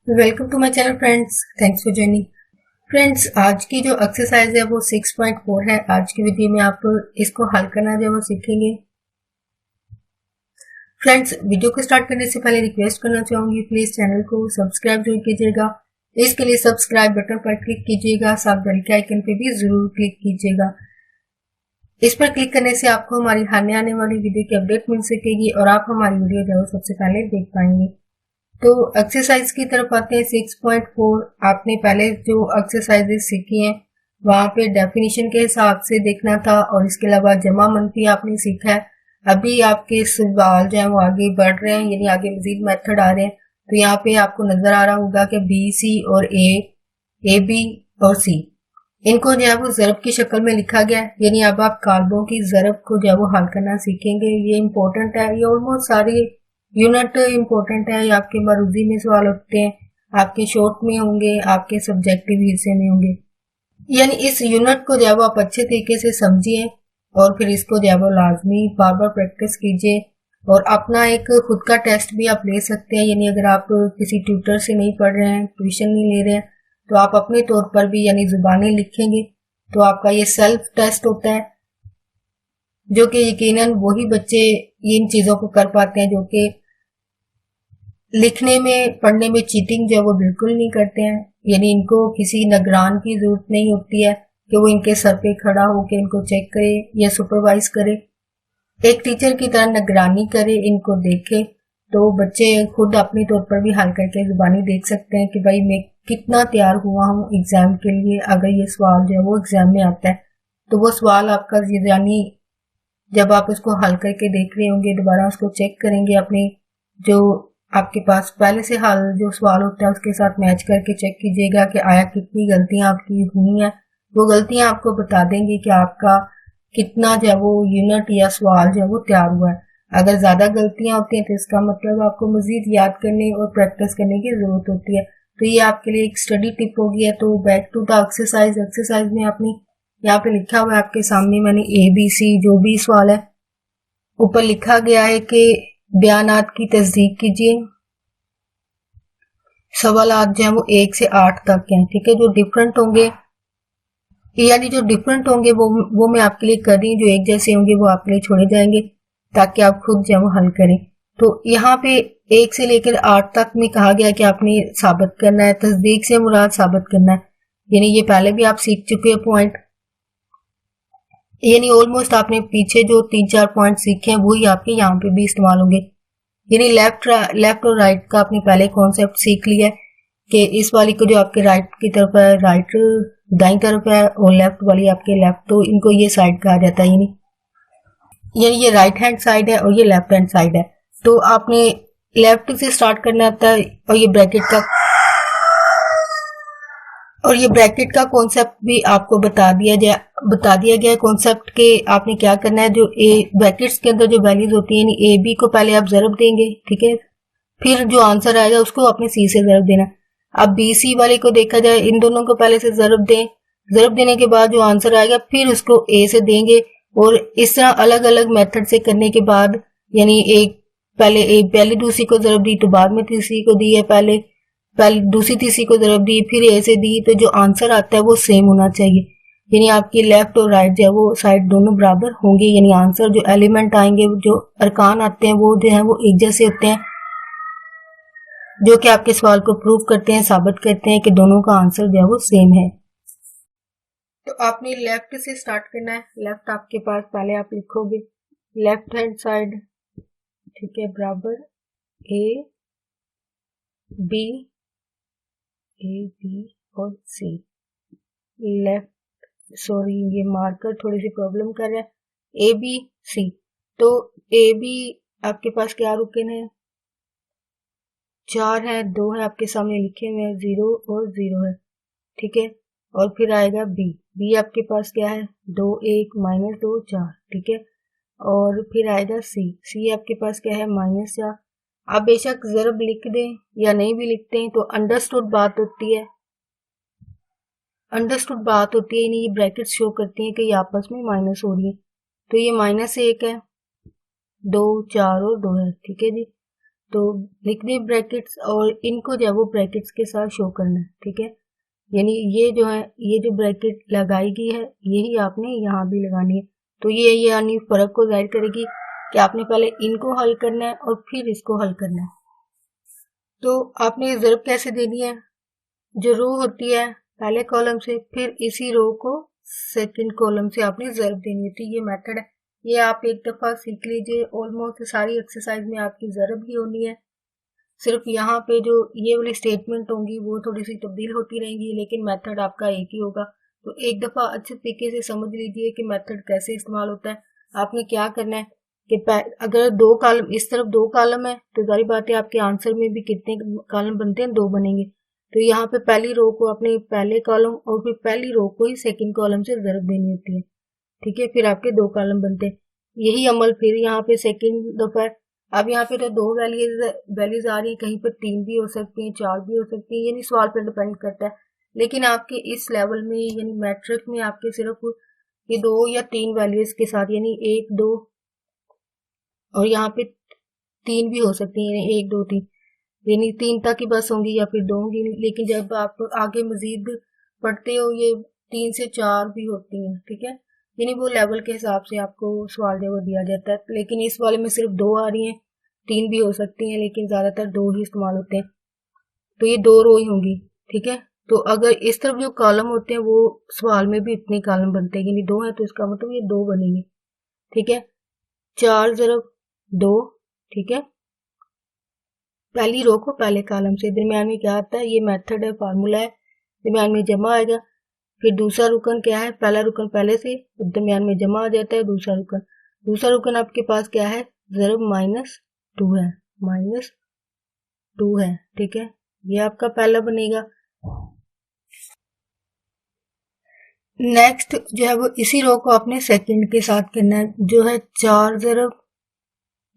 Welcome to my channel friends, thanks for joining. Friends, आज की जो एक्सरसाइज है वो 6.4 है। आज की वीडियो में आप इसको हल करना जो वो सीखेंगे। फ्रेंड्स, वीडियो को स्टार्ट करने से पहले रिक्वेस्ट करना चाहूंगी, प्लीज चैनल को सब्सक्राइब जरूर कीजिएगा। इसके लिए सब्सक्राइब बटन पर क्लिक कीजिएगा, साथ बेल के आइकन पे भी जरूर क्लिक कीजिएगा। इस पर क्लिक करने से आपको हमारी आने वाली वीडियो की अपडेट मिल सकेगी और आप हमारी वीडियो जो सबसे पहले देख पाएंगे। तो एक्सरसाइज की तरफ आते हैं। 6.4 आपने पहले जो एक्सरसाइजेज सीखी हैं वहां पे डेफिनेशन के हिसाब से देखना था और इसके अलावा जमा मंफी आपने सीखा है। अभी आपके सवाल जो है वो आगे बढ़ रहे हैं, यानी आगे मजीद मेथड आ रहे हैं। तो यहाँ पे आपको नजर आ रहा होगा कि बी, सी और ए बी और सी, इनको जो है वो ज़रब की शक्ल में लिखा गया है। यानी अब आप काल्बों की ज़रब को जो है वो हल करना सीखेंगे। ये इम्पोर्टेंट है, ये ऑलमोस्ट सारी यूनिट इम्पोर्टेंट है। आपके मरूजी में सवाल उठते हैं, आपके शॉर्ट में होंगे, आपके सब्जेक्टिव हिस्से में होंगे। यानी इस यूनिट को जो है वो आप अच्छे तरीके से समझिए और फिर इसको जो है वो लाजमी बार बार प्रैक्टिस कीजिए। और अपना एक खुद का टेस्ट भी आप ले सकते हैं। यानी अगर आप किसी ट्यूटर से नहीं पढ़ रहे हैं, ट्यूशन नहीं ले रहे हैं, तो आप अपने तौर पर भी यानी जुबानी लिखेंगे। तो आपका ये सेल्फ टेस्ट होता है, जो कि यकीनन वही बच्चे इन चीजों को कर पाते हैं जो कि लिखने में पढ़ने में चीटिंग जो है वो बिल्कुल नहीं करते हैं। यानी इनको किसी निगरान की जरूरत नहीं होती है कि वो इनके सर पे खड़ा होकर इनको चेक करे या सुपरवाइज करे। एक टीचर की तरह निगरानी करे, इनको देखे, तो बच्चे खुद अपने तौर पर भी हल करके जुबानी देख सकते हैं कि भाई मैं कितना तैयार हुआ हूँ एग्जाम के लिए। अगर ये सवाल जो है वो एग्जाम में आता है तो वो सवाल आपका यानी जब आप उसको हल करके देख रहे होंगे, दोबारा उसको चेक करेंगे, अपने जो आपके पास पहले से हल जो सवाल होता है उसके साथ मैच करके चेक कीजिएगा कि आया कितनी गलतियां आपकी हुई हैं। वो गलतियां आपको बता देंगी कि आपका कितना जो है वो यूनिट या सवाल जो है वो तैयार हुआ है। अगर ज्यादा गलतियां होती हैं तो इसका मतलब आपको मजीद याद करने और प्रैक्टिस करने की जरूरत होती है। तो ये आपके लिए एक स्टडी टिप होगी है। तो back to the exercise. Exercise में आपने यहाँ पे लिखा हुआ है आपके सामने, मैंने ए बी सी जो भी सवाल है ऊपर लिखा गया है कि बयानात की तस्दीक कीजिए। सवालात जो है वो 1 से 8 तक हैं, ठीक है। जो डिफरेंट होंगे यानी जो डिफरेंट होंगे वो मैं आपके लिए कर रही हूँ, जो एक जैसे होंगे वो आपके लिए छोड़े जाएंगे ताकि आप खुद जो है वो हल करें। तो यहाँ पे 1 से लेकर 8 तक में कहा गया कि आपने साबित करना है। तस्दीक से मुराद साबित करना है, यानी ये पहले भी आप सीख चुके हैं पॉइंट। यानी ऑलमोस्ट आपने पीछे जो 3-4 पॉइंट सीखे हैं वही आपके यहाँ पे भी इस्तेमाल होंगे। यानी लेफ्ट और राइट का आपने पहले कॉन्सेप्ट सीख लिया है कि इस वाली को जो आपके राइट की तरफ है, राइट दाईं तरफ है और लेफ्ट वाली आपके लेफ्ट, तो इनको ये साइड कहा जाता है। यानी ये राइट हैंड साइड है और ये लेफ्ट हैंड साइड है। तो आपने लेफ्ट से स्टार्ट करना होता है और ये ब्रैकेट का कॉन्सेप्ट भी आपको बता दिया गया कॉन्सेप्ट के आपने क्या करना है। जो ए ब्रैकेट्स के अंदर जो वैल्यूज होती है, यानी ए बी को पहले आप जरब देंगे, ठीक है। फिर जो आंसर आएगा उसको आपने सी से जरब देना। अब बी सी वाले को देखा जाए, इन दोनों को पहले से जरब दें। जरब देने के बाद जो आंसर आएगा फिर उसको ए से देंगे। और इस तरह अलग अलग मेथड से करने के बाद, यानी एक पहले दूसरी को जरब दी तो बाद में तीसरी को दी है, पहले दूसरी तीसरी को जरब दी फिर ए से दी, तो जो आंसर आता है वो सेम होना चाहिए। यानी आपकी लेफ्ट और राइट जो है वो साइड दोनों बराबर होंगे। यानी आंसर जो एलिमेंट आएंगे, जो अरकान आते हैं वो जो है वो एक जैसे होते हैं, जो कि आपके सवाल को प्रूव करते हैं, साबित करते हैं कि दोनों का आंसर जो है वो सेम है। तो आपने लेफ्ट से स्टार्ट करना है। लेफ्ट आपके पास पहले आप लिखोगे लेफ्ट हैंड साइड, ठीक है, बराबर ए बी और सी। लेफ्ट, सॉरी ये मार्कर थोड़ी सी प्रॉब्लम कर रहा है। ए बी सी, तो ए बी आपके पास क्या रुके हैं, 4 है, 2 है आपके सामने लिखे हुए हैं, 0 और 0 है, ठीक है। और फिर आएगा बी। बी आपके पास क्या है, 2 1 -2 4, ठीक है। और फिर आएगा सी। सी आपके पास क्या है, -4। आप बेशक जरब लिख दें या नहीं भी लिखते हैं, तो अंडरस्टूड बात होती है। यानी ये ब्रैकेट शो करती है कि ये आपस में माइनस हो रही है। तो ये -1 है, 2 4 और 2 है, ठीक है जी। तो लिख दें ब्रैकेट्स और इनको जो है वो ब्रैकेट्स के साथ शो करना है, ठीक है। यानी ये जो है, ये जो ब्रैकेट लगाई गई है यही आपने यहाँ भी लगानी है। तो ये यानी फर्क को जाहिर करेगी कि आपने पहले इनको हल करना है और फिर इसको हल करना है। तो आपने ज़रब कैसे देनी है, जो रो होती है पहले कॉलम से, फिर इसी रो को सेकंड कॉलम से आपने ज़रब देनी होती है। ये मेथड है, ये आप एक दफ़ा सीख लीजिए। ऑलमोस्ट सारी एक्सरसाइज में आपकी ज़रब ही होनी है। सिर्फ यहाँ पे जो ये वाली स्टेटमेंट होंगी वो थोड़ी सी तब्दील होती रहेंगी, लेकिन मेथड आपका एक ही होगा। तो एक दफ़ा अच्छे तरीके से समझ लीजिए कि मेथड कैसे इस्तेमाल होता है। आपने क्या करना है कि अगर दो कॉलम, इस तरफ दो कॉलम है तो जाहिर बात है आपके आंसर में भी कितने कॉलम बनते हैं, दो बनेंगे। तो यहाँ पे पहली रो को अपने पहले कॉलम और फिर पहली रो को ही सेकंड कॉलम से ज़रब देनी होती है, ठीक है। फिर आपके दो कॉलम बनते हैं। यही अमल फिर यहाँ पे सेकंड दफा। अब यहाँ पे तो दो वैल्यूज आ रही है, कहीं पर 3 भी हो सकती हैं, 4 भी हो सकती है, यानी सवाल पर डिपेंड करता है। लेकिन आपके इस लेवल में यानी मैट्रिक में आपके सिर्फ ये 2 या 3 वैल्यूज के साथ, यानी 1 2 और यहाँ पे 3 भी हो सकती है, 1 2 3, यानी 3 तक ही बस होंगी या फिर 2 होंगी। लेकिन जब आप आगे मजीद पढ़ते हो ये 3 से 4 भी होती हैं, ठीक है। यानी वो लेवल के हिसाब से आपको सवाल जो वो दिया जाता है। लेकिन इस वाले में सिर्फ 2 आ रही हैं, 3 भी हो सकती हैं, लेकिन ज्यादातर 2 ही इस्तेमाल होते हैं। तो ये 2 रो ही होंगी, ठीक है। तो अगर इस तरफ जो कॉलम होते हैं वो सवाल में भी इतने कॉलम बनते हैं, यानी 2 है तो इसका मतलब ये 2 बनेंगे, ठीक है। 4 ज़रब 2, ठीक है। पहली रो को पहले कॉलम से, दरमियान में क्या आता है, ये मेथड है, फार्मूला है। दरमियान में जमा आएगा, फिर दूसरा रुकन क्या है, पहला रुकन पहले से दरमियान में जमा आ जाता है दूसरा रुकन। दूसरा रुकन आपके पास क्या है, ज़रब -2 है, -2 है, ठीक है। ये आपका पहला बनेगा। नेक्स्ट जो है वो इसी रो को आपने सेकंड के साथ करना है, जो है 4 ज़रब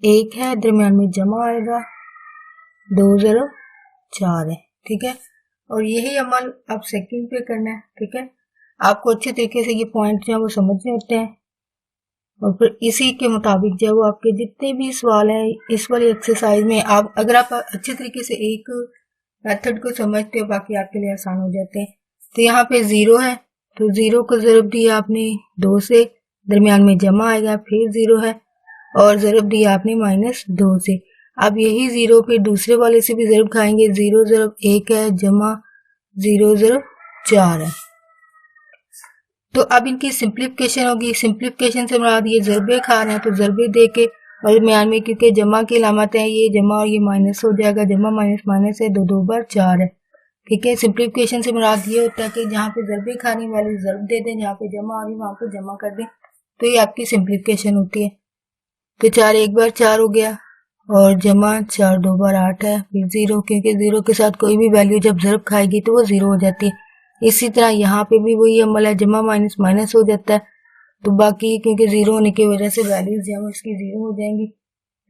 1 है, दरमियान में जमा आएगा, 2 ज़रब 4 है, ठीक है। और यही अमल आप सेकंड पे करना है, ठीक है। आपको अच्छे तरीके से ये पॉइंट जो है वो समझने होते हैं और फिर इसी के मुताबिक जो है वो आपके जितने भी सवाल हैं इस वाली एक्सरसाइज में, आप अगर आप अच्छे तरीके से एक मेथड को समझते हो बाकी आपके लिए आसान हो जाते हैं। तो यहाँ पे 0 है तो 0 को ज़रब दिया आपने 2 से, दरमियान में जमा आएगा, फिर 0 है और ज़रब दिया आपने -2 से। अब यही 0 फिर दूसरे वाले से भी ज़रब खाएंगे, 0 ज़रब 1 है जमा 0 ज़रब 4 है। तो अब इनकी सिंप्लीफिकेशन होगी। सिंप्लीफिकेशन से मुराद ये ज़रबे खा रहे हैं तो ज़रबे दे के, और दरमियान में क्योंकि जमा की अलामत है ये जमा और ये माइनस हो जाएगा, जमा माइनस माइनस है, 2 2 बार 4 है, ठीक है। सिंप्लीफिकेशन से मुराद ये होता है कि जहाँ पे ज़रबे खाने वाली ज़रब दे दें, जहाँ पे जमा आ रही वहाँ पे जमा कर दें, तो ये आपकी सिंप्लीफिकेशन होती है। तो 4 1 बार 4 हो गया और जमा 4 2 बार 8 है, फिर 0, क्योंकि 0 के साथ कोई भी वैल्यू जब ज़रब खाएगी तो वो 0 हो जाती है। इसी तरह यहाँ पे भी वही अमल है, जमा माइनस माइनस हो जाता है, तो बाकी क्योंकि 0 होने की वजह से वैल्यूज जो है इसकी 0 हो जाएंगी।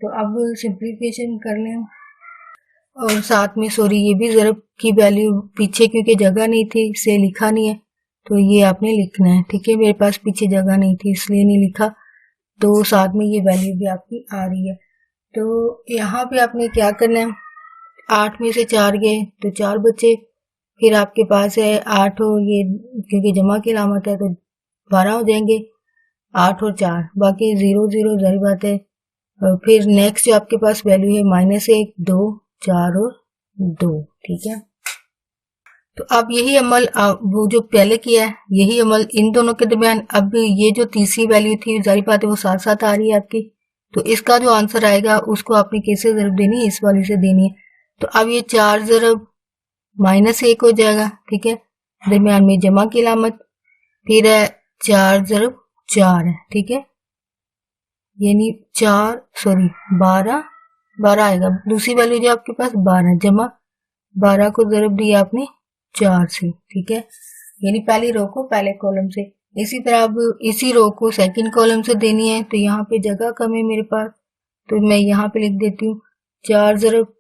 तो अब सिंप्लीफिकेशन कर लें और साथ में सॉरी ये भी ज़रब की वैल्यू पीछे क्योंकि जगह नहीं थी इसे लिखा नहीं है, तो ये आपने लिखना है, ठीक है। मेरे पास पीछे जगह नहीं थी इसलिए नहीं लिखा, तो साथ में ये वैल्यू भी आपकी आ रही है। तो यहाँ पे आपने क्या करना है, 8 में से 4 गए तो 4 बचे, फिर आपके पास है 8 और ये क्योंकि जमा की अलामत है तो 12 हो जाएंगे, 8 और 4 बाकी 0 0 जाहिर बात है। और फिर नेक्स्ट जो आपके पास वैल्यू है -1 2 4 और 2, ठीक है। तो अब यही अमल वो जो पहले किया है यही अमल इन दोनों के दरमियान, अब ये जो तीसरी वैल्यू थी जाहिर बात है वो साथ साथ आ रही है आपकी, तो इसका जो आंसर आएगा उसको आपने कैसे ज़रब देनी है, इस वाली से देनी है। तो अब ये 4 ज़रब -1 हो जाएगा, ठीक है, दरमियान में जमा की अलामत, फिर है 4 ज़रब 4 है, ठीक है, यानी 12 आएगा। दूसरी वैल्यू जो आपके पास 12 जमा 12 को ज़रब दिया आपने 4 से, ठीक है, यानी पहली रो को पहले कॉलम से। इसी तरह अब इसी रो को सेकंड कॉलम से देनी है, तो यहाँ पे जगह कम है मेरे पास, तो मैं यहाँ पे लिख देती हूँ 4 ज़रब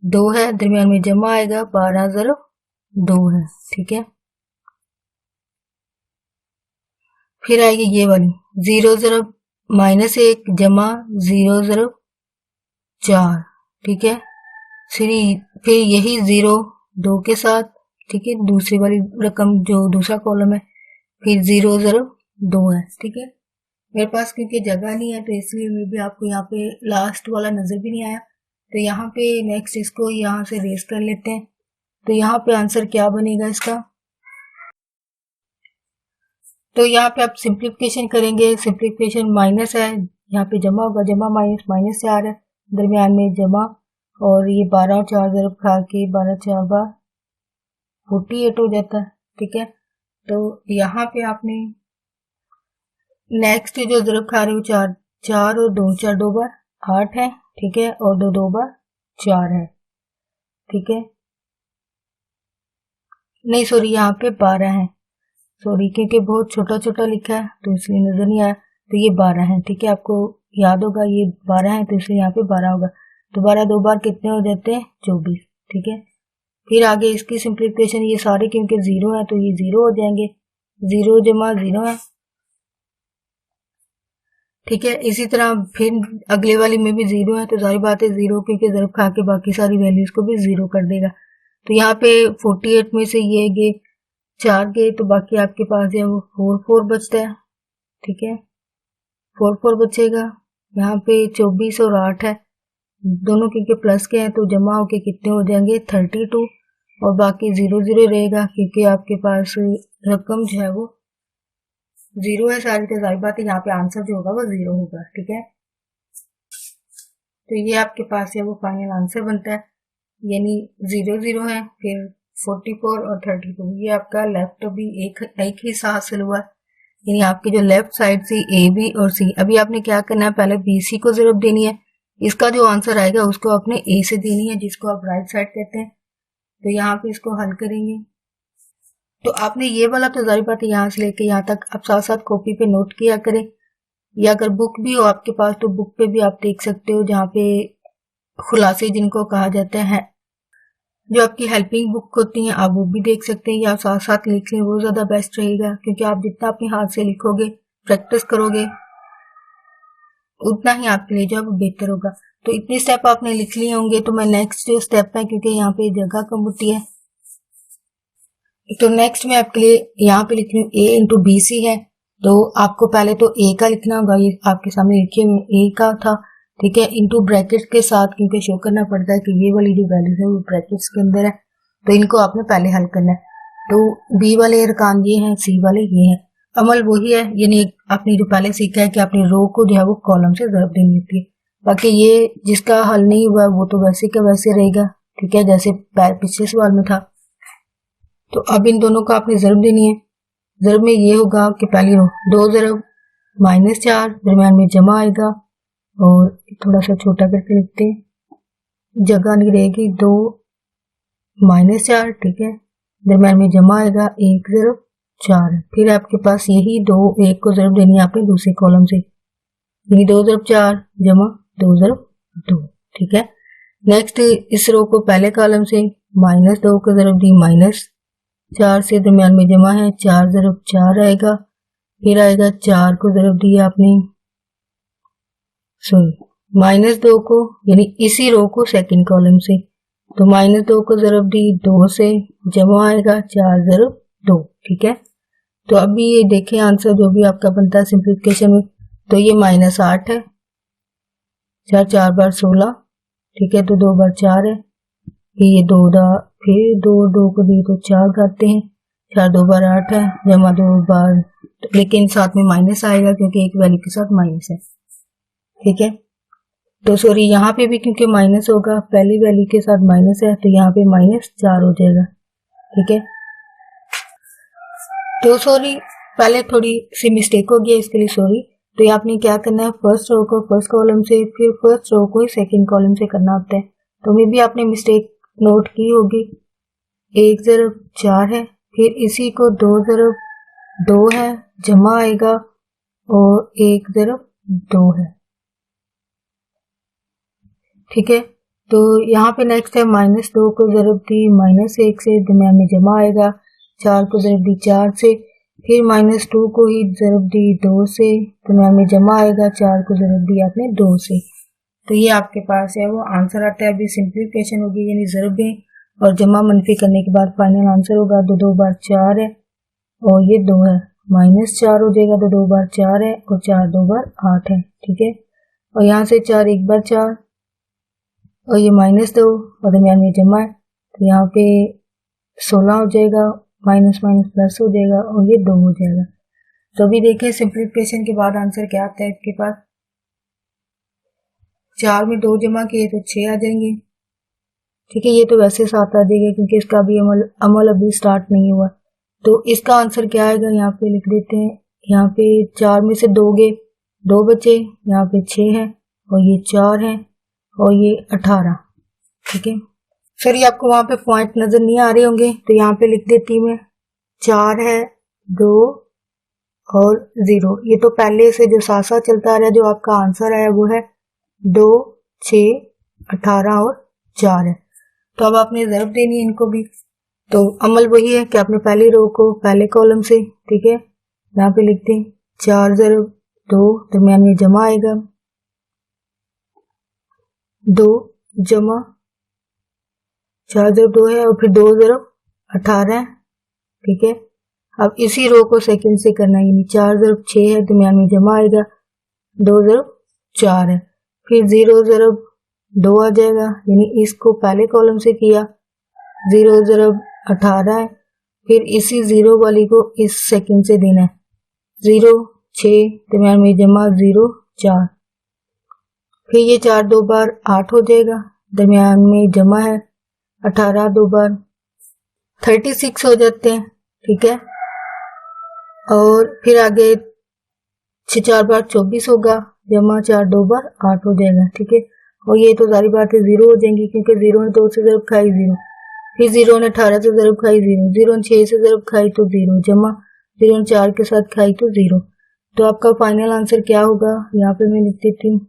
2 है, दरमियान में जमा आएगा, 12 ज़रब 2 है, ठीक है। फिर आएगी ये वाली 0 ज़रब -1 जमा 0 ज़रब 4, ठीक है। फिर यही 0 2 के साथ, ठीक है, दूसरी वाली रकम जो दूसरा कॉलम है, फिर 0 0 2 है, ठीक है। मेरे पास क्योंकि जगह नहीं है तो इसलिए मैं भी आपको यहाँ पे लास्ट वाला नजर भी नहीं आया, तो यहाँ पे नेक्स्ट इसको यहाँ से रेस कर लेते हैं। तो यहाँ पे आंसर क्या बनेगा इसका, तो यहाँ पे आप सिंप्लीफिकेशन करेंगे, सिंप्लीफिकेशन माइनस है, यहाँ पे जमा होगा, जमा माइनस, माइनस 4 है, दरमियान में जमा, और ये 12 और 4 ज़रब खा के 12 4 बार 48 हो जाता है, ठीक है। तो यहाँ पे आपने नेक्स्ट जो ज़रब खा रहे हो 4 4 और 2 4 2 बार 8 है, ठीक है, और 2 2 बार 4 है, ठीक है। नहीं सॉरी, यहाँ पे 12 है, सॉरी क्योंकि बहुत छोटा छोटा लिखा है तो इसलिए नजर नहीं आया, तो ये 12 है, ठीक है। आपको याद होगा ये 12 है तो इसलिए यहाँ पे 12 होगा। तो 12 2 बार कितने हो जाते हैं, 24, ठीक है। फिर आगे इसकी सिंप्लीफिकेशन, ये सारे क्योंकि 0 है तो ये 0 हो जाएंगे, 0 जमा 0 है, ठीक है। इसी तरह फिर अगले वाली में भी 0 है तो सारी बात है 0 क्योंकि ज़रब खा के बाकी सारी वैल्यूज को भी 0 कर देगा। तो यहाँ पे 48 में से ये गए 4 गए तो बाकी आपके पास जो है वो 4 4 बचता है, ठीक है, 4 4 बचेगा। यहाँ पे 24 और 8 है, दोनों क्योंकि प्लस के हैं तो जमा होके कितने हो जाएंगे, 32, और बाकी 0 0 रहेगा क्योंकि आपके पास रकम जो है वो 0 है सारी, तो सारी बात है यहाँ पे आंसर जो होगा वो 0 होगा, ठीक है। तो ये आपके पास है वो फाइनल आंसर बनता है, यानी 0 0 है, फिर 44 और 32, ये आपका लेफ्ट भी एक ही साथ हासिल हुआ, यानी आपकी जो लेफ्ट साइड थी ए बी और सी। अभी आपने क्या करना है, पहले बी सी को ज़रब देनी है, इसका जो आंसर आएगा उसको आपने ए से देनी है, जिसको आप राइट साइड कहते हैं। तो यहाँ पे इसको हल करेंगे, तो आपने ये वाला तो जारी बात है यहाँ से लेके यहाँ तक आप साथ साथ कॉपी पे नोट किया करें, या अगर बुक भी हो आपके पास तो बुक पे भी आप देख सकते हो, जहाँ पे खुलासे जिनको कहा जाता है, जो आपकी हेल्पिंग बुक होती हैं, आप वो भी देख सकते हैं, या साथ साथ लिख लें, वो ज़्यादा बेस्ट रहेगा, क्योंकि आप जितना अपने हाथ से लिखोगे, प्रैक्टिस करोगे, उतना ही आपके लिए जो है बेहतर होगा। तो इतने स्टेप आपने लिख लिए होंगे, तो मैं नेक्स्ट जो स्टेप है, क्योंकि यहाँ पे जगह कम होती है, तो नेक्स्ट मैं आपके लिए यहाँ पे लिख रही हूँ ए इंटू बी सी है, तो आपको पहले तो ए का लिखना होगा, ये आपके सामने लिखिए ए का था, ठीक है, इंटू ब्रैकेट के साथ, क्योंकि शो करना पड़ता है कि ये वाली जो वैल्यूज है वो ब्रैकेट्स के अंदर है, तो इनको आपने पहले हल करना है। तो बी वाले अरकान ये हैं, सी वाले ये हैं, अमल वही है, यानी आपने जो पहले सीखा है कि आपने रो को जो है वो कॉलम से ज़रब देनी होती है। बाकी ये जिसका हल नहीं हुआ वो तो वैसे का वैसे रहेगा, ठीक है, जैसे पिछले सवाल में था। तो अब इन दोनों को आपने ज़रब देनी है। ज़रब में ये होगा कि पहली रो 2 ज़रब -4, दरम्यान में जमा आएगा, और थोड़ा सा छोटा करके लिखते हैं, जगह नहीं रहेगी, 2 -4, ठीक है, दरम्यान में जमा आएगा, 1 ज़रब 4 है। फिर आपके पास यही 2 1 को ज़रब देनी है आपने दूसरे कॉलम से, यानी 2 ज़रब 4 जमा 2 ज़रब 2, ठीक है। नेक्स्ट इस रो को पहले कॉलम से -2 को ज़रब दी, -4 से दरम्यान में जमा है, 4 ज़रब 4 आएगा, फिर आएगा 4 को ज़रब दिया आपने, -2 को, यानी इसी रो को सेकंड कॉलम से, तो -2 को ज़रब दी 2 से, जमा आएगा 4 ज़रब 2, ठीक है। तो अभी ये देखें आंसर जो भी आपका बनता है सिंप्लीफिकेशन में, तो ये -8 है, 4 4 बार 16, ठीक है, तो 2 बार 4 है, फिर ये 2 को दिए तो 4 करते हैं, 4 2 बार 8 है, जमा 2 बार, लेकिन साथ में माइनस आएगा क्योंकि एक वैल्यू के साथ माइनस है, ठीक है। तो सॉरी यहाँ पे भी क्योंकि माइनस होगा, पहली वैल्यू के साथ माइनस है, तो यहाँ पे -4 हो जाएगा, ठीक है। तो सॉरी पहले थोड़ी सी मिस्टेक हो गया, इसके लिए सॉरी। तो आपने क्या करना है, फर्स्ट रो को फर्स्ट कॉलम से, फिर फर्स्ट रो को सेकंड कॉलम से करना होता है, तो मे भी आपने मिस्टेक नोट की होगी। 1 ज़रब 4 है, फिर इसी को 2 ज़रब 2 है, जमा आएगा, और 1 ज़रब 2 है, ठीक है। तो यहाँ पे नेक्स्ट है -2 को ज़रब दी -1 से, दरम्यान में जमा आएगा, 4 को ज़रब दी 4 से, फिर -2 को ही ज़रब दी 2 से, दरम्यान में जमा आएगा, 4 को ज़रब दी आपने 2 से, तो ये आपके पास है वो आंसर आता है। अभी सिंप्लीफिकेशन होगी यानी ज़रब दें और जमा मनफी करने के बाद फाइनल आंसर होगा। 2 2 बार 4 है और ये 2 है, -4 हो जाएगा। तो 2 बार 4 है और 4 2 बार 8 है, ठीक है। और यहाँ से 4 1 बार 4 और ये -2 और दरमियान में जमा है, तो यहाँ पे 16 हो जाएगा, माइनस माइनस प्लस हो जाएगा और ये 2 हो जाएगा। तो अभी देखें सिंप्लीफिकेशन के बाद आंसर क्या आता है इसके पास। 4 में 2 जमा किए तो 6 आ जाएंगे, ठीक है। ये तो वैसे 7 आ जाएगा क्योंकि इसका अभी अमल अभी स्टार्ट नहीं हुआ। तो इसका आंसर क्या आएगा यहाँ पे लिख देते हैं। यहाँ पे 4 में से 2 गए, 2 बचे, यहाँ पे 6 है और ये 4 है और ये 18, ठीक है। फिर ये आपको वहां पे पॉइंट नजर नहीं आ रहे होंगे तो यहाँ पे लिख देती हूँ मैं। 4 है, 2 और 0। ये तो पहले से जो साथ साथ चलता आ रहा है, जो आपका आंसर आया वो है 2 6 18 और 4 है। तो अब आपने ज़रब देनी है इनको भी। तो अमल वही है कि आपने पहली रो को पहले कॉलम से, ठीक है, यहाँ पे लिखते हैं 4 ज़रब 2, दरमियान में जमा आएगा 2 जमा 4 ज़रब 2 है और फिर 2 ज़रब 18 है, ठीक है। अब इसी रो को सेकंड से करना है, यानी 4 ज़रब 6 है, दरमियान में जमा आएगा 2 ज़रब 4 है, फिर 0 ज़रब 2 आ जाएगा, यानी इसको पहले कॉलम से किया, 0 ज़रब 18 है, फिर इसी 0 वाली को इस सेकंड से देना है, 0 6 दरमियान में जमा 0 4, फिर ये 4 2 बार 8 हो जाएगा, दरमियान में जमा है 18 2 बार 36 हो जाते हैं, ठीक है। और फिर आगे 6 4 बार 24 होगा, जमा 4 2 बार 8 हो जाएगा, ठीक है। और ये तो सारी बातें 0 हो जाएंगी क्योंकि 0 ने 2 से ज़रब खाई 0, फिर 0 ने 18 से ज़रब खाई 0, 0 ने 6 से ज़रब खाई तो 0, जमा 0 ने 4 के साथ खाई तो 0। तो आपका फाइनल आंसर क्या होगा, यहाँ पे मैं लिख देती हूँ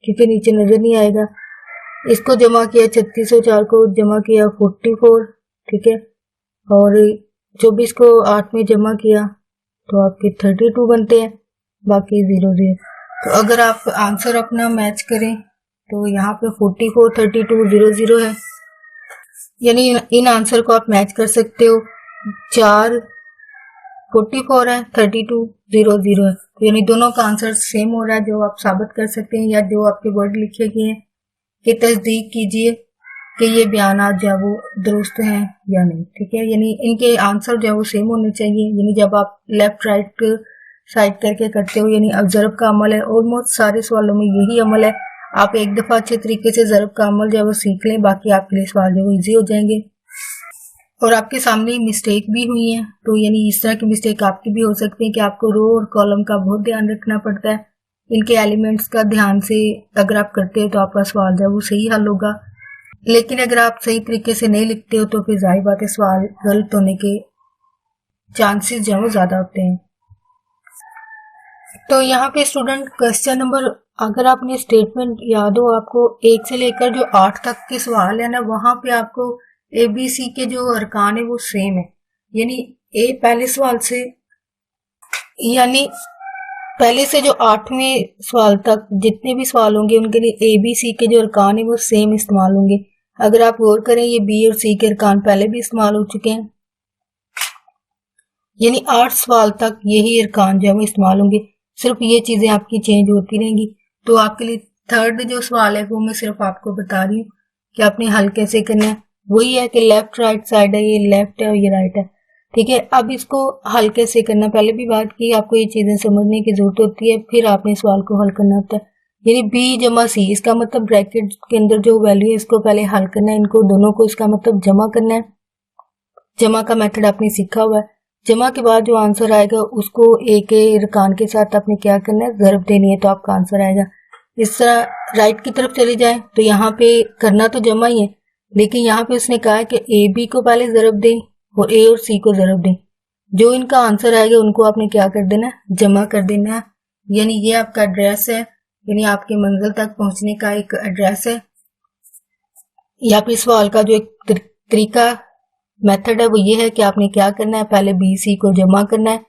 क्योंकि नीचे नजर नहीं आएगा। इसको जमा किया 36 और 4 को जमा किया 44, ठीक है। और 24 को 8 में जमा किया तो आपके 32 बनते हैं, बाकी 0 0। तो अगर आप आंसर अपना मैच करें तो यहाँ पे 44 32 0 0 है, यानी इन आंसर को आप मैच कर सकते हो। 4 44 है, 32 0 0 है, तो यानी दोनों का आंसर सेम हो रहा है, जो आप साबित कर सकते हैं या जो आपके वर्ड लिखे गए हैं कि तस्दीक कीजिए कि ये बयानात जो है वो दुरुस्त हैं या नहीं, ठीक है। यानी इनके आंसर जो है वो सेम होने चाहिए। यानी जब आप लेफ्ट राइट साइड करके करते हो, यानी अब ज़रब का अमल है, ऑलमोस्ट सारे सवालों में यही अमल है। आप एक दफ़ा अच्छे तरीके से ज़रब का अमल जो है वो सीख लें, बाकी आपके लिए सवाल जो है वो ईजी हो जाएंगे। और आपके सामने मिस्टेक भी हुई है, तो यानी इस तरह की मिस्टेक आपकी भी हो सकती है कि आपको रो और कॉलम का बहुत ध्यान रखना पड़ता है। इनके एलिमेंट्स का ध्यान से अगर आप करते हो तो आपका सवाल जो है वो सही हल होगा। लेकिन अगर आप सही तरीके से नहीं लिखते हो तो फिर जाहिर बात है सवाल गलत होने के चांसेस जो है वो ज़्यादा होते हैं। तो यहाँ पे स्टूडेंट क्वेश्चन नंबर, अगर आपने स्टेटमेंट याद हो आपको 1 से लेकर जो 8 तक के सवाल है ना, वहां पे आपको ABC के जो अरकान है वो सेम है। यानी पहले सवाल से, यानी पहले से जो 8वें सवाल तक जितने भी सवाल होंगे उनके लिए ABC के जो अरकान है वो सेम इस्तेमाल होंगे। अगर आप गौर करें ये B और C के अरकान पहले भी इस्तेमाल हो चुके हैं, यानी 8 सवाल तक यही अरकान जो है वो इस्तेमाल होंगे, सिर्फ ये चीजें आपकी चेंज होती रहेंगी। तो आपके लिए थर्ड जो सवाल है वो मैं सिर्फ आपको बता रही हूँ कि आपने हल कैसे करना है। वही है कि लेफ्ट राइट साइड है, ये लेफ्ट है और ये राइट है, ठीक है। अब इसको हल कैसे करना, पहले भी बात की, आपको ये चीजें समझने की जरूरत होती है, फिर आपने सवाल को हल करना होता है। यानी B जमा C, इसका मतलब ब्रैकेट के अंदर जो वैल्यू है इसको पहले हल करना है, इनको दोनों को इसका मतलब जमा करना है। जमा का मेथड आपने सीखा हुआ है। जमा के बाद जो आंसर आएगा उसको एक रकान के साथ आपने क्या करना है, ज़रब देनी है, तो आपका आंसर आएगा। इस तरह राइट की तरफ चले जाए तो यहाँ पे करना तो जमा ही है, लेकिन यहाँ पे उसने कहा है कि AB को पहले ज़रब दें और A और C को ज़रब दें। जो इनका आंसर आएगा उनको आपने क्या कर देना है, जमा कर देना है। यानी ये आपका एड्रेस है, यानी आपके मंजिल तक पहुंचने का एक एड्रेस है। या फिर सवाल का जो एक तरीका मेथड है वो ये है कि आपने क्या करना है, पहले BC को जमा करना है,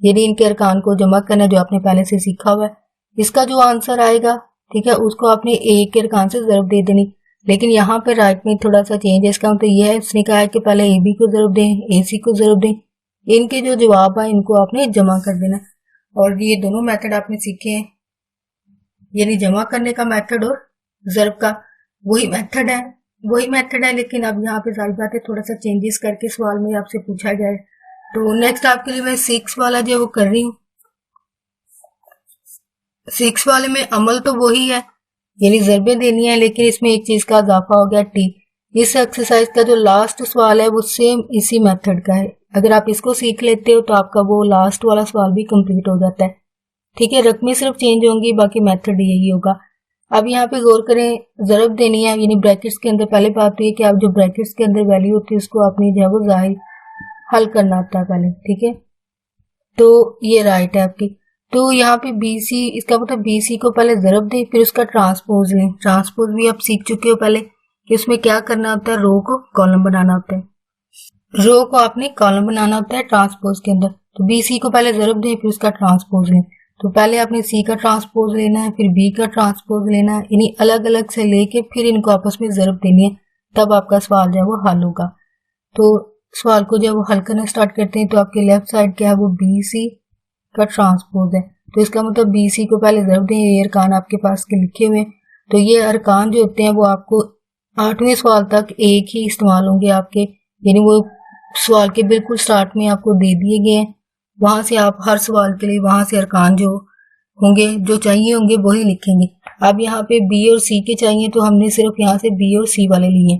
यानी इनके अरकान को जमा करना है जो आपने पहले से सीखा हुआ है। इसका जो आंसर आएगा ठीक है, उसको आपने ए के अरकान से ज़रब दे देनी। लेकिन यहाँ पे राइट में थोड़ा सा चेंज है। इसका मतलब यह है, उसने कहा है कि पहले ए बी को ज़रब दें, ए सी को ज़रब दें। इनके जो जवाब है इनको आपने जमा कर देना। और ये दोनों मेथड आपने सीखे हैं, यानी जमा करने का मेथड और ज़रब का वही मेथड है, लेकिन अब यहाँ पे जाहिर बात है थोड़ा सा चेंजेस करके सवाल में आपसे पूछा जाए। तो नेक्स्ट आपके लिए मैं 6 वाला जो वो कर रही हूँ। 6 वाले में अमल तो वही है, यानी ज़रबे देनी है, लेकिन इसमें एक चीज का इजाफा हो गया, टी। इस एक्सरसाइज का जो लास्ट सवाल है वो सेम इसी मेथड का है। अगर आप इसको सीख लेते हो तो आपका वो लास्ट वाला सवाल भी कंप्लीट हो जाता है। ठीक है, रकमें सिर्फ चेंज होंगी, बाकी मेथड यही होगा। अब यहाँ पे गौर करें, ज़रब देनी है, यानी ब्रैकेट्स के अंदर पहले बात हुई है कि आप जो ब्रैकेट्स के अंदर वैल्यू होती है उसको आपने जो है वो जाहिर हल करना होता है पहले। ठीक है, तो ये राइट है आपकी। तो यहाँ पे BC, इसका मतलब BC को पहले ज़रब दें, फिर उसका ट्रांसपोज लें। ट्रांसपोज भी आप सीख चुके हो पहले कि उसमें क्या करना होता है, रो को कॉलम बनाना होता है। रो को आपने कॉलम बनाना होता है ट्रांसपोज के अंदर। तो BC को पहले ज़रब दें, फिर उसका ट्रांसपोज लें। तो पहले आपने C का ट्रांसपोज लेना है, फिर B का ट्रांसपोज लेना है, यानी अलग अलग से लेके फिर इनको आपस में ज़रब देनी है, तब आपका सवाल जो है वो हल होगा। तो सवाल को जब वो हल करना स्टार्ट करते हैं तो आपके लेफ्ट साइड क्या है, वो BC का ट्रांसपोज है। तो इसका मतलब BC को पहले ज़रब दें। ये अरकान आपके पास के लिखे हुए हैं। तो ये अरकान जो होते हैं वो आपको 8वें सवाल तक एक ही इस्तेमाल होंगे आपके, यानी वो सवाल के बिल्कुल स्टार्ट में आपको दे दिए गए हैं। वहां से आप हर सवाल के लिए वहां से अरकान जो होंगे, जो चाहिए होंगे, वही लिखेंगे। अब यहाँ पे B और C के चाहिए तो हमने सिर्फ यहाँ से B और C वाले लिए।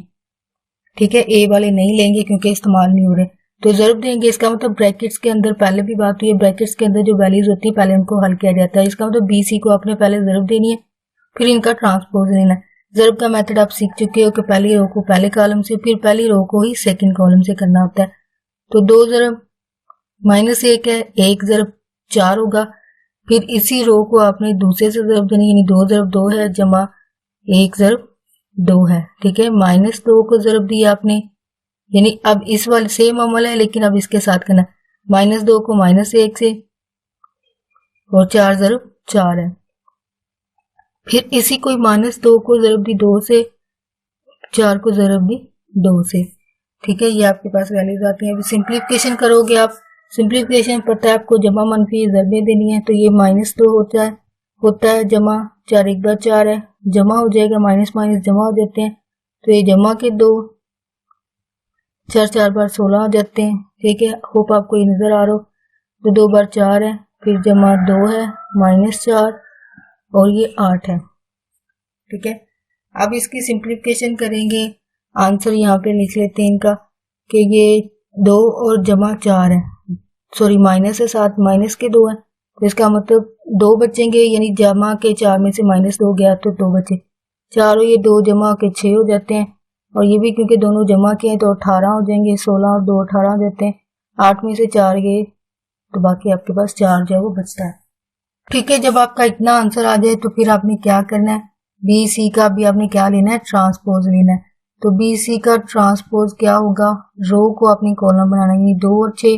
ठीक है, A वाले नहीं लेंगे क्योंकि इस्तेमाल नहीं हो रहे। तो ज़रब देंगे, इसका मतलब ब्रैकेट्स के अंदर पहले भी बात हुई है, ब्रैकेट्स के अंदर जो वैल्यूज होती है पहले उनको हल किया जाता है। इसका मतलब BC को आपने पहले ज़रब देनी है, फिर इनका ट्रांसपोज लेना है। ज़रब का मेथड आप सीख चुके हो कि पहली रो को पहले कॉलम से, फिर पहली रो को ही सेकंड कॉलम से करना होता है। तो 2 ज़रब -1 है, 1 ज़रब 4 होगा। फिर इसी रो को आपने दूसरे से ज़रब देनी, यानी 2 ज़रब 2 है जमा 1 ज़रब 2 है। ठीक है, -2 को ज़रब दिया आपने, यानी अब इस वाले सेम अमल है लेकिन अब इसके साथ करना, -2 को -1 से, और 4 ज़रब 4 है। फिर इसी को -2 को ज़रब दी 2 से, 4 को ज़रब दी 2 से। ठीक है, ये आपके पास वैल्यूज आती हैं। अभी सिंप्लीफिकेशन करोगे आप, सिंप्लीफिकेशन पता है आपको, जमा मनफी ज़रबे देनी है। तो ये -2 होता है जमा 4 1 बार 4 है, जमा हो जाएगा, माइनस माइनस जमा हो जाते हैं। तो ये जमा के 2 4 4 बार 16 हो जाते हैं। ठीक है, होप आपको ये नजर आ रहा हो। तो 2 बार 4 है, फिर जमा 2 है, -4 और ये 8 है। ठीक है, अब इसकी सिंप्लीफिकेशन करेंगे। आंसर यहाँ पे लिख लेते हैं इनका कि ये 2 और जमा 4 है, सॉरी माइनस है, साथ माइनस के 2 है। तो इसका मतलब 2 बचेंगे, यानी जमा के 4 में से -2 गया तो 2 बचे। 4 और ये 2 जमा के 6 हो जाते हैं, और ये भी क्योंकि दोनों जमा के हैं तो 18 हो जाएंगे। 16 और 2 18 हो जाते हैं। 8 में से 4 गए तो बाकी आपके पास 4 जो है वो बचता है। ठीक है, जब आपका इतना आंसर आ जाए तो फिर आपने क्या करना है, BC का भी आपने क्या लेना है, ट्रांसपोज लेना है। तो BC का ट्रांसपोज क्या होगा, रो को आपने कॉलम बनाना है, 2 और 6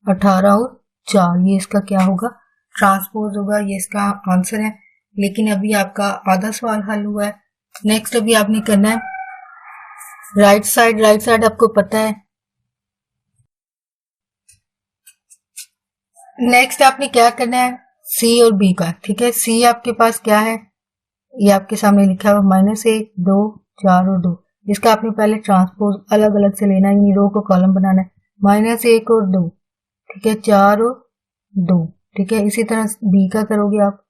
18 और 4, ये इसका क्या होगा, ट्रांसपोज होगा। ये इसका आंसर है। लेकिन अभी आपका आधा सवाल हल हुआ है। नेक्स्ट अभी आपने करना है राइट साइड आपको पता है। नेक्स्ट आपने क्या करना है, C और B का। ठीक है, C आपके पास क्या है, ये आपके सामने लिखा हुआ -1 2 4 और 2। इसका आपने पहले ट्रांसपोज अलग अलग से लेना है, रो को कॉलम बनाना है, -1 और 2। ठीक है, 4 और 2। ठीक है, इसी तरह B का करोगे आप,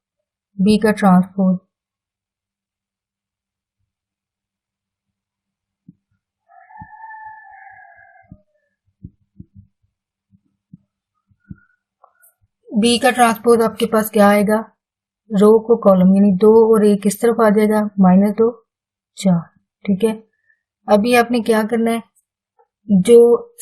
B का ट्रांसपोज, B का ट्रांसपोज आपके पास क्या आएगा, रो को कॉलम, यानी 2 और 1 इस तरफ आ जाएगा, -2 4। ठीक है, अभी आपने क्या करना है, जो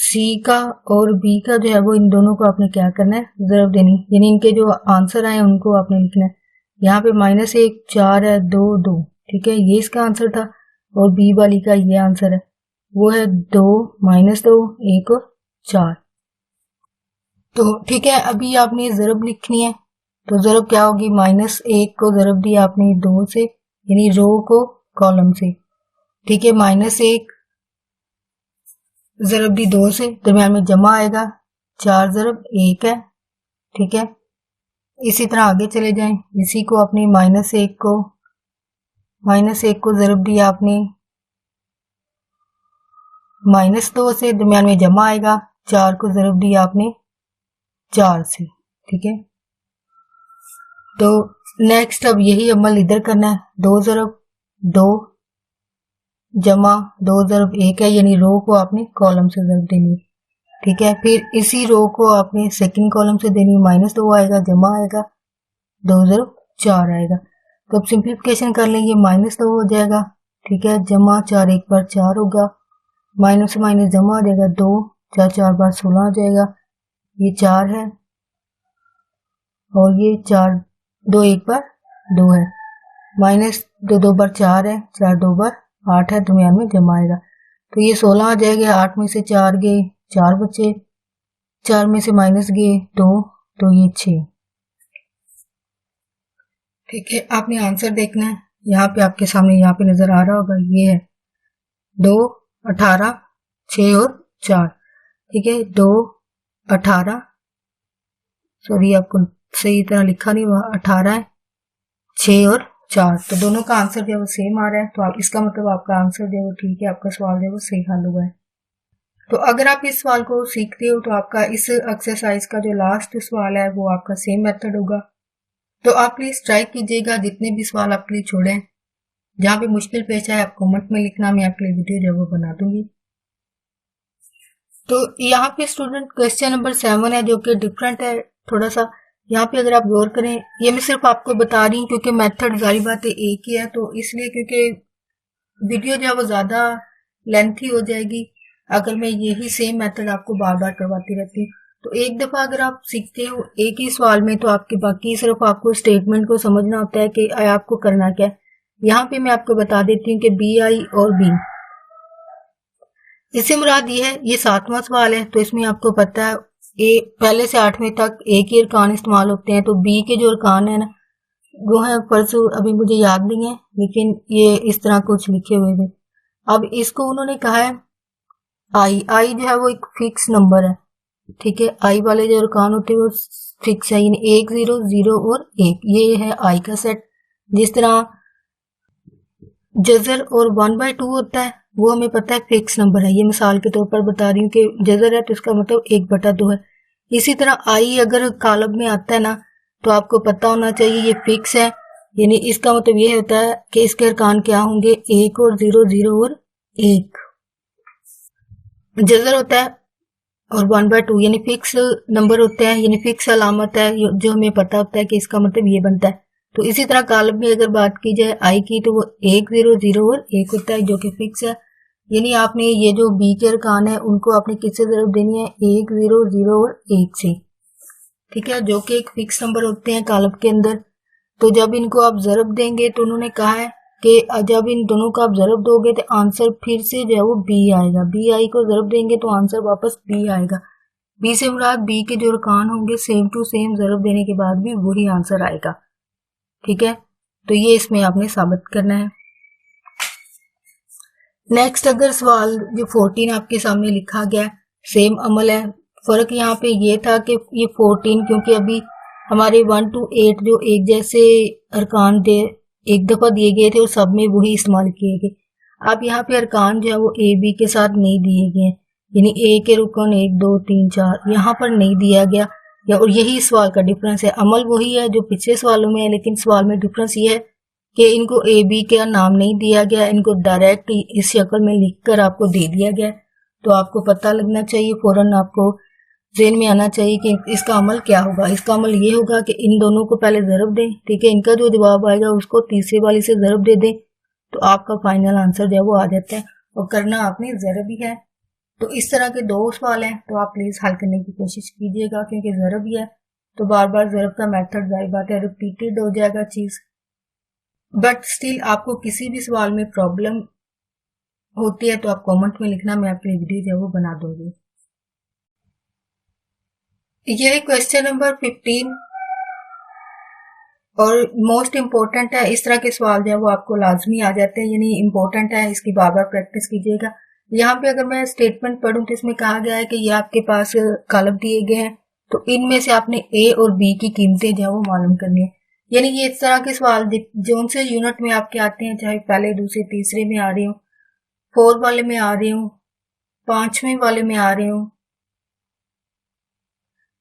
C का और B का जो है वो इन दोनों को आपने क्या करना है, ज़रब देनी, यानी इनके जो आंसर आए उनको आपने लिखना है। यहाँ पे -1 4 है, 2 2। ठीक है, ये इसका आंसर था, और B वाली का ये आंसर है, वो है 2 -2 1 और 4। तो ठीक है, अभी आपने ज़रब लिखनी है। तो ज़रब क्या होगी, -1 को ज़रब दिया आपने 2 से, यानी रो को कॉलम से, ठीक है। -1 ज़रब दी 2 से, दरम्यान में जमा आएगा, 4 ज़रब 1 है, ठीक है। इसी तरह आगे चले जाएं, इसी को आपने -1 को ज़रब दिया आपने -2 से, दरम्यान में जमा आएगा, 4 को ज़रब दिया आपने 4 से, ठीक है। तो नेक्स्ट अब यही अमल इधर करना है, 2 ज़रब 2 जमा 2 ज़रब 1 है, यानी रो को आपने कॉलम से ज़रब देनी है, ठीक है। फिर इसी रो को आपने सेकंड कॉलम से देनी, -2 आएगा, जमा आएगा, 2 ज़रब 4 आएगा। तो अब सिंप्लीफिकेशन कर लेंगे, -2 हो जाएगा, ठीक है, जमा 4 एक बार 4 होगा, माइनस से माइनस जमा हो जाएगा, 2 4 4 बार 16 हो जाएगा, ये 4 है और ये 4 2 एक बार 2 है, -2 2 बार 4 है, 4 2 बार 8 है, दरम्यान में जमा आएगा, तो ये 16 आ जाएगा। 8 में से 4 गए 4 बचे, 4 में से माइनस गए 2, तो ये 6, ठीक है। आपने आंसर देखना है, यहाँ पे आपके सामने यहाँ पे नजर आ रहा होगा, ये है 2 18 6 और 4, ठीक है। 2 18 सॉरी आपको सही तरह लिखा नहीं हुआ, 18 है, 6 और 4, तो दोनों का आंसर जो है वो सेम आ रहा है, तो आप इसका मतलब आपका आंसर जो है वो ठीक है, आपका सवाल जो है वो सही हल हुआ है। तो अगर आप इस सवाल को सीखते हो तो आपका इस एक्सरसाइज का जो लास्ट सवाल है वो आपका सेम मेथड होगा। तो आप प्लीज ट्राई कीजिएगा, जितने भी सवाल आपके लिए छोड़े हैं, जहाँ पे मुश्किल पेश आए आप कमेंट में लिखना, मैं आपके लिए वीडियो जो है वो बना दूंगी। तो यहाँ पे स्टूडेंट क्वेश्चन नंबर 7 है जो कि डिफरेंट है थोड़ा सा, यहाँ पे अगर आप गौर करें, ये मैं सिर्फ आपको बता रही हूँ क्योंकि मेथड जारी बात है एक ही है, तो इसलिए क्योंकि वीडियो जो है वो ज्यादा लेंथी हो जाएगी अगर मैं यही सेम मेथड आपको बार बार करवाती रहती। तो एक दफा अगर आप सीखते हो एक ही सवाल में तो आपके बाकी सिर्फ आपको स्टेटमेंट को समझना होता है कि आपको करना क्या है। यहाँ पे मैं आपको बता देती हूँ कि BI और B, इससे मुराद ये है, ये 7वां सवाल है, तो इसमें आपको पता है पहले से 8वें तक एक ही अरकान इस्तेमाल होते हैं, तो B के जो अरकान है ना वो है, परसों अभी मुझे याद नहीं है लेकिन ये इस तरह कुछ लिखे हुए थे। अब इसको उन्होंने कहा है आई जो है वो एक फिक्स नंबर है, ठीक है। आई वाले जो अरकान होते हैं वो फिक्स है, यानी 1 0 0 और 1, ये है आई का सेट। जिस तरह जजर और 1/2 होता है वो हमें पता है फिक्स नंबर है, ये मिसाल के तौर पर बता रही हूँ कि जजर है तो इसका मतलब 1/2 है। इसी तरह आई अगर कॉलम में आता है ना तो आपको पता होना चाहिए ये फिक्स है, यानी इसका मतलब ये होता है कि इसके अरकान क्या होंगे, 1 और 0 0 और 1। जजर होता है और 1/2 यानी फिक्स नंबर होते हैं, यानी फिक्स अलामत है जो हमें पता होता है कि इसका मतलब ये बनता है। तो इसी तरह कॉलम में अगर बात की जाए आई की तो वो 1 0 0 और 1 होता है जो कि फिक्स है, यानी आपने ये जो बी के अरकान है उनको आपने किससे ज़रूर देनी है, 1 0 0 और 1 से, ठीक है, जो कि एक फिक्स नंबर होते हैं कॉलम के अंदर। तो जब इनको आप ज़रब देंगे तो उन्होंने कहा है कि जब इन दोनों को आप ज़रब दोगे तो आंसर फिर से जो है वो बी आएगा, बी आई को ज़रब देंगे तो आंसर वापस बी आएगा। बी से मुराद बी के जो अरकान होंगे सेम टू सेम ज़रब देने के बाद भी वही आंसर आएगा, ठीक है। तो ये इसमें आपने साबित करना है। नेक्स्ट अगर सवाल जो 14 आपके सामने लिखा गया सेम अमल है, फर्क यहाँ पे ये था कि ये 14 क्योंकि अभी हमारे 1 to 8 जो एक जैसे अरकान थे एक दफा दिए गए थे और सब में वही इस्तेमाल किए गए। अब यहाँ पे अरकान जो है वो ए बी के साथ नहीं दिए गए, यानी ए के रुकन 1 2 3 4 यहाँ पर नहीं दिया गया, या और यही सवाल का डिफरेंस है। अमल वही है जो पिछले सवालों में है, लेकिन सवाल में डिफरेंस ये है कि इनको ए बी का नाम नहीं दिया गया, इनको डायरेक्ट इस शक्ल में लिखकर आपको दे दिया गया। तो आपको पता लगना चाहिए, फौरन आपको ज़हन में आना चाहिए कि इसका अमल क्या होगा। इसका अमल ये होगा कि इन दोनों को पहले ज़रब दें, ठीक है, इनका जो जवाब आएगा उसको तीसरे वाली से ज़रब दे दें, तो आपका फाइनल आंसर जो है वो आ जाता है। और करना आपने ज़रब ही है। तो इस तरह के 2 सवाल हैं, तो आप प्लीज़ हल करने की कोशिश कीजिएगा, क्योंकि ज़रब ही है तो बार बार ज़रब का मेथड जाहिर बात है रिपीटेड हो जाएगा चीज़। बट स्टिल आपको किसी भी सवाल में प्रॉब्लम होती है तो आप कमेंट में लिखना, मैं आपके लिए वीडियो जो है वो बना दूंगी। ये क्वेश्चन नंबर 15 और मोस्ट इम्पोर्टेंट है, इस तरह के सवाल जो है वो आपको लाजमी आ जाते हैं, यानी इम्पोर्टेंट है, इसकी बार बार प्रैक्टिस कीजिएगा। यहाँ पे अगर मैं स्टेटमेंट पढ़ूं तो इसमें कहा गया है कि ये आपके पास कॉलम दिए गए हैं, तो इनमें से आपने ए और बी की कीमतें जो है वो मालूम करनी है। यानी ये इस तरह के सवाल जो से यूनिट में आपके आते हैं, चाहे पहले दूसरे तीसरे में आ रहे हो, 4 वाले में आ रहे हो, 5वें वाले में आ रहे हो,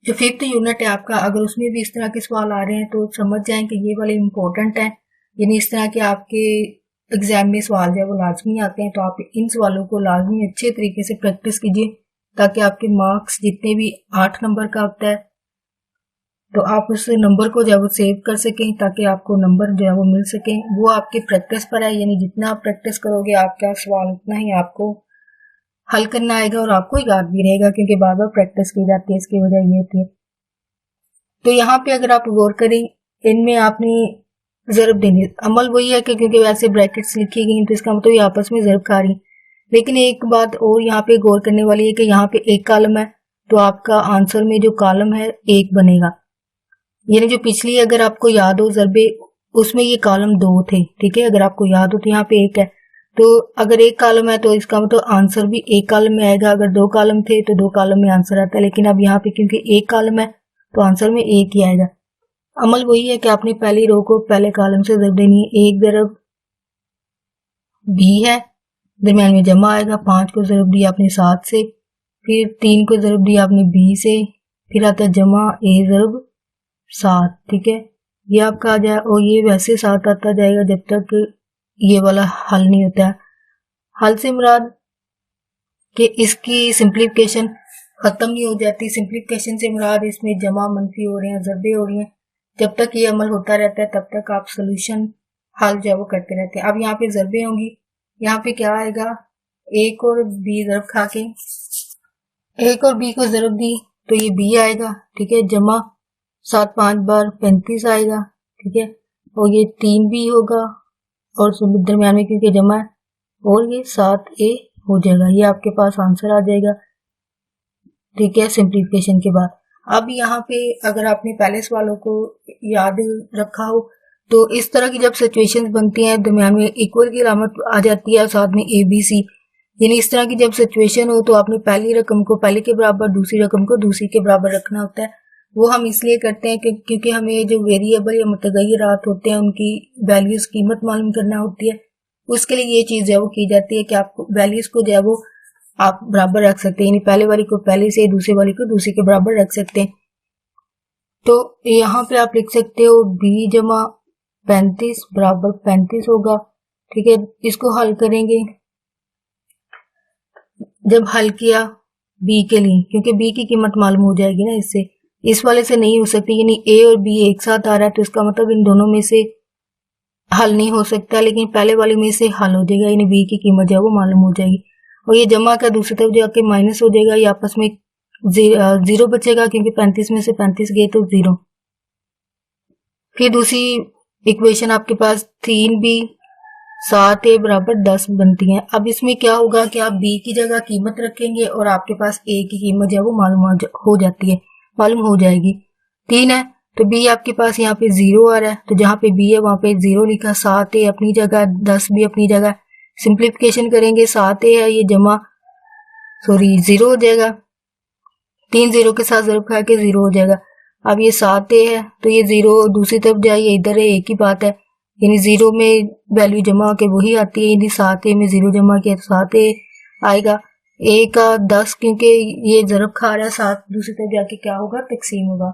जो 5th यूनिट है आपका, अगर उसमें भी इस तरह के सवाल आ रहे हैं तो समझ जाएं कि ये वाले इम्पोर्टेंट हैं, यानी इस तरह के आपके एग्जाम में सवाल जो है वो लाजमी आते हैं। तो आप इन सवालों को लाजमी अच्छे तरीके से प्रैक्टिस कीजिए, ताकि आपके मार्क्स जितने भी 8 नंबर का होता है तो आप उस नंबर को जो है वो सेव कर सकें, ताकि आपको नंबर जो है वो मिल सके। वो आपकी प्रैक्टिस पर है, यानी जितना आप प्रैक्टिस करोगे आपका सवाल उतना ही आपको हल करना आएगा और आपको याद भी रहेगा, क्योंकि बार बार प्रैक्टिस की जाती है, इसकी वजह ये थी। तो यहाँ पे अगर आप गौर करें, इनमें आपने ज़रब देनी, अमल वही है कि क्योंकि वैसे ब्रैकेट्स लिखी गई तो इसका मतलब ये आपस में ज़रब खा रही। लेकिन एक बात और यहाँ पे गौर करने वाली है कि यहाँ पे एक कॉलम है, तो आपका आंसर में जो कॉलम है 1 बनेगा। यानी जो पिछली अगर आपको याद हो ज़रबे, उसमें ये कॉलम 2 थे, ठीक है, अगर आपको याद हो तो यहाँ पे 1 है। तो अगर 1 कॉलम है तो इसका मतलब आंसर भी 1 कॉलम में आएगा। अगर 2 कॉलम थे तो 2 कॉलम में आंसर आता है, लेकिन अब यहाँ पे क्योंकि 1 कॉलम है तो आंसर में 1 ही आएगा। अमल वही है कि आपने पहली रो को पहले कॉलम से ज़रब देनी है। 1 ज़रब बी है, दरम्यान में जमा आएगा। 5 को ज़रब दिया आपने 7 से, फिर 3 को ज़रब दिया आपने बी से, फिर आता है जमा ए ज़रब 7, ठीक है, ये आपका आ जाए। और ये वैसे 7 आता जाएगा जब तक ये वाला हल नहीं होता है। हल से मुराद कि इसकी सिंप्लीफिकेशन खत्म नहीं हो जाती। सिंप्लीफिकेशन से मुराद इसमें जमा मनफी हो रहे हैं, ज़रबे हो रही हैं। जब तक ये अमल होता रहता है तब तक आप सोल्यूशन हल जो है वो करते रहते हैं। अब यहाँ पे ज़रबे होंगी, यहाँ पे क्या आएगा, 1 और बी ज़रब खा के 1 और बी को ज़रब दी तो ये बी आएगा, ठीक है, जमा 7 5 बार 35 आएगा, ठीक है, और ये 3 बी होगा और दरम्यान में क्योंकि जमा है, और ये 7 ए हो जाएगा। ये आपके पास आंसर आ जाएगा, ठीक है, सिंप्लीफिकेशन के बाद। अब यहाँ पे अगर आपने पहले सवालों को याद रखा हो तो इस तरह की जब सिचुएशंस बनती हैं, दरम्यान में इक्वल की अलामत आ जाती है, साथ में ए बी सी, यानी इस तरह की जब सिचुएशन हो तो आपने पहली रकम को पहले के बराबर, दूसरी रकम को दूसरी के बराबर रखना होता है। वो हम इसलिए करते हैं क्योंकि हमें जो वेरिएबल या मुतगय्यरात होते हैं उनकी वैल्यूज कीमत मालूम करना होती है। उसके लिए ये चीज जो है वो की जाती है कि आपको वैल्यूज को जो है वो आप बराबर रख सकते हैं, यानी पहले वाली को पहले से, दूसरे वाली को दूसरी के बराबर रख सकते हैं। तो यहाँ पे आप लिख सकते हो बी जमा 35 बराबर 35 होगा, ठीक है। इसको हल करेंगे, जब हल किया बी के लिए, क्योंकि बी की कीमत मालूम हो जाएगी ना, इससे इस वाले से नहीं हो सकती, यानी ए और बी एक साथ आ रहा है तो इसका मतलब इन दोनों में से हल नहीं हो सकता, लेकिन पहले वाले में से हल हो जाएगा, यानी बी की कीमत जो है वो मालूम हो जाएगी। और ये जमा का दूसरी तरफ जाके माइनस हो जाएगा, ये आपस में जीरो बचेगा, क्योंकि 35 में से 35 गए तो 0। फिर दूसरी इक्वेशन आपके पास 3b 7a बराबर 10 बनती है। अब इसमें क्या होगा कि आप b की जगह कीमत रखेंगे और आपके पास a की कीमत जो है वो मालूम हो जाती है, मालूम हो जाएगी। 3 है तो b आपके पास यहाँ पे 0 आ रहा है, तो जहाँ पे b है वहां पे 0 लिखा, 7a अपनी जगह, 10 भी अपनी जगह। सिंप्लीफिकेशन करेंगे, 7a है ये जमा 0 हो जाएगा, 3 0 के साथ ज़रब खा के 0 हो जाएगा। अब ये 7a है तो ये 0 दूसरी तरफ जाइए, इधर है, एक ही बात है, यानी 0 में वैल्यू जमा के वही आती है, यानी 7a में 0 जमा किया तो 7a आएगा। a का 10, क्योंकि ये ज़रब खा रहा है 7, दूसरी तरफ जाके क्या होगा, तकसीम होगा,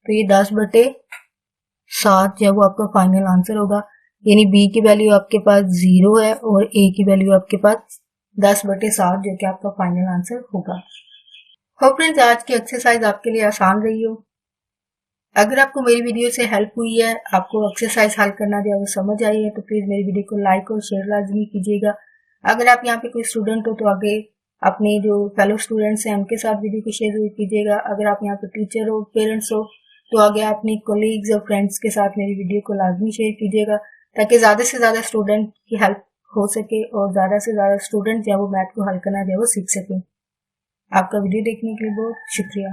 तो ये 10/7 जो वो आपका फाइनल आंसर होगा। यानी b की वैल्यू आपके पास 0 है और a की वैल्यू आपके पास 10/7 जो कि आपका फाइनल आंसर होगा। होप फ्रेंड्स आज की एक्सरसाइज आपके लिए आसान रही हो। अगर आपको मेरी वीडियो से हेल्प हुई है, आपको एक्सरसाइज हल करना जो है वो समझ आई है, तो प्लीज मेरी वीडियो को लाइक और शेयर लाजमी कीजिएगा। अगर आप यहाँ पे कोई स्टूडेंट हो तो आगे अपने जो फेलो स्टूडेंट्स हैं उनके साथ वीडियो को शेयर जरूर कीजिएगा। अगर आप यहाँ पे टीचर हो, पेरेंट्स हो, तो आगे अपने कोलीग्स और फ्रेंड्स के साथ मेरी वीडियो को लाजमी शेयर कीजिएगा, ताकि ज्यादा से ज्यादा स्टूडेंट की हेल्प हो सके और ज्यादा से ज्यादा स्टूडेंट जो है वो मैथ को हल करना जो है वो सीख सके। आपका वीडियो देखने के लिए बहुत शुक्रिया।